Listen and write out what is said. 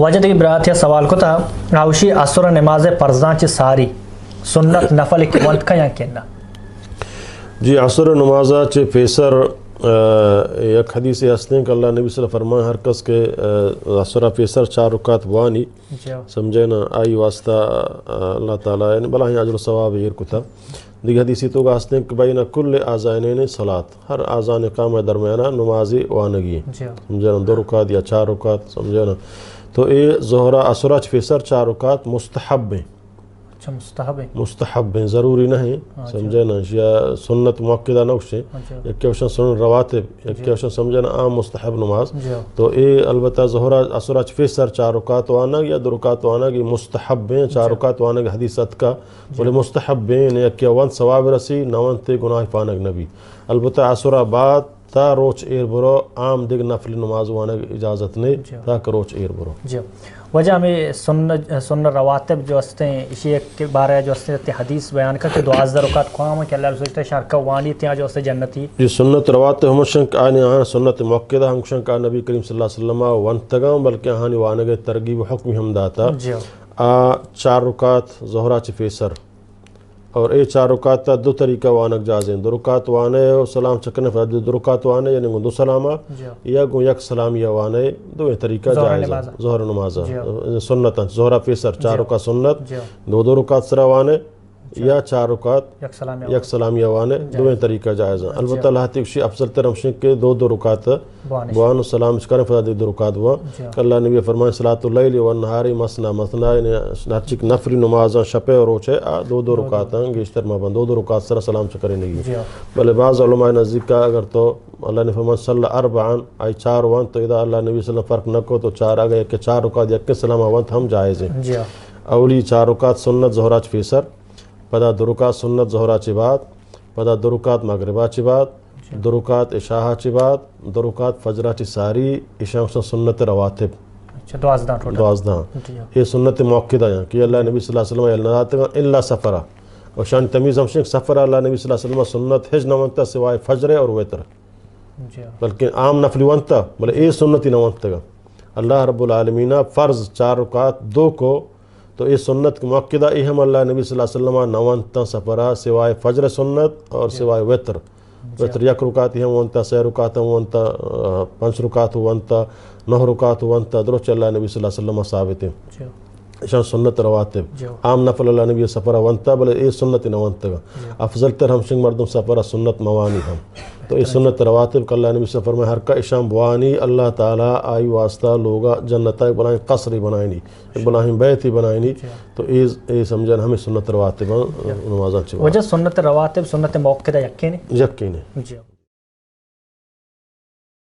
وجہ کی برات یا سوال کو تھا آوشی اسر نماز فرضاں چ ساری سنت نفل کی ونت کا یا کہنا جی عصر نمازہ چ فیسر یک حدیث ہستیں کہ اللہ نبی صلی اللہ علیہ وسلم فرمائے ہر کس کے عصر فیسر 4 رکعت وانی سمجھے نا آئی واسطہ اللہ تعالیٰ یعنی بلا ہی اجر و ثواب یہ کو تھا دیگر حدیثی تو کا ہستیں کہ بین کل آذانین صلاۃ ہر آذان اقامہ درمیانہ نمازی وانگی سمجھے نا 2 رکعت یا 4 رکعت سمجھے نا تو یہ ظہرہ عصرہ چ فیسر 4 رکعت مستحب ہیں مستحب ہیں ضروری نہیں سمجھے نا یا سنت موقعہ نقش ہے یک وشن سنن رواتب یک وشن سمجھے نا عام مستحب نماز تو یہ البتہ ظہرہ عصرہ چ فیسر 4 رکعت وانگ یا 2 رکعت وانگ یہ مستحب ہیں 4 رکعت وانگ حدیثت کا بولے مستحب ہیں یک ون ثواب رسی 90 تے گناہ پانگ نبی البتہ عصرہ بعد تا روچ ایر برو عام دیگر نفل نماز وانگ اجازت نہیں تا روچ ایر برو وجہ ہمیں سنن رواتب جو ہستے ہیں اسی کے بارے جو ہستے حدیث بیان کر کے 12 رکعت قوام کہ اللہ رسول شرکہ وانی تیاں جو ہستے جنتی یہ سنت رواتب ہم شنک آنے آن سنت موقعہ ہم شنک آن نبی کریم صلی اللہ علیہ وسلم ونتگاں بلکہ آنی وانگ ترغیب حکم ہم داتا 4 رکعت ظہرہ چ فیسر اور اے 4 رکعت 2 طریقہ وانک جاز ہیں 2 رکعت وانے سلام چکنے فرد 2 رکعت وانے یعنی 2 سلامہ یا گو یک سلام یا وانے 2 طریقہ جائز ہیں ظہر نمازہ سنت ظہرہ فیسر 4 رکعت سنت 2 رکعت سرا وانے یا 4 رکعت یک سلام یا وانے 2 طریقہ جائز ہیں البتہ اللہ تکشی افضل تر ہمشن کے 2 رکعت بوان و سلام چکنے فرد 2 رکعت بوان کہ اللہ نبی فرمائے صلاۃ اللیل والنہاری مثنی مثنی نرچک نفلی نمازاں شپے اور روچے 2 رکعت ہیں گیشتر مابند 2 رکعت سر سلام چکرے نہیں بلے بعض علماء نزدیک کا اگر تو اللہ نے فرمائے صلی اربعان آئی 4 وان تو اذا اللہ نبی صلی اللہ فرق نہ کو تو 4 آگئے کہ 4 رکعت یک سلام وانت ہم جائز ہیں اولی 4 رکعت سنت ظہرہ چ فیسر پدا 2 رکعت سنت ظہرہ چ بعد پدا 2 رکعت مغربہ چ بعد 2 رکعت عشاء چ بعد 2 رکعت فجرہ چ ساری عشاء سنت رواتب 12 یہ سنت موقعہ ہیں کہ اللہ نبی صلی اللہ علیہ وسلم اللہ سفرہ اور شان تمیز ہم شنک سفرہ اللہ نبی صلی اللہ علیہ وسلم سنت حج نونتا سوائے فجر اور وتر بلکہ عام نفلی ونتا بلے یہ سنتی نونتا گا اللہ رب العالمین فرض 4 رکعت 2 کو تو یہ سنت کے موقعہ اہم اللہ نبی صلی اللہ علیہ وسلم نونتا سفرہ سوائے فجر سنت اور سوائے وتر وتر 1 رکعت ہم ونتا 6 رکعت ہم ونتا 5 رکعت ونتا 9 رکعت ونتا درچ اللہ نبی صلی اللہ علیہ وسلم ثابت ہیں شان سنت رواتب عام نفل اللہ نبی سفرہ ونتا بلے یہ سنت نونتا گا افضل تر ہم شنگ مردم سفرہ سنت موانی ہم تو یہ سنت رواتب کہ اللہ نبی صلی اللہ علیہ وسلم ہر کا اشام بوانی اللہ تعالیٰ آئی واسطہ لوگا جنتہ بنائیں قصری بنائیں بنائیں بیتی بنائیں تو یہ سمجھان ہمیں سنت رواتب نمازان چاہیے وجہ سنت رواتب سنت موقعہ یقین یقین ہے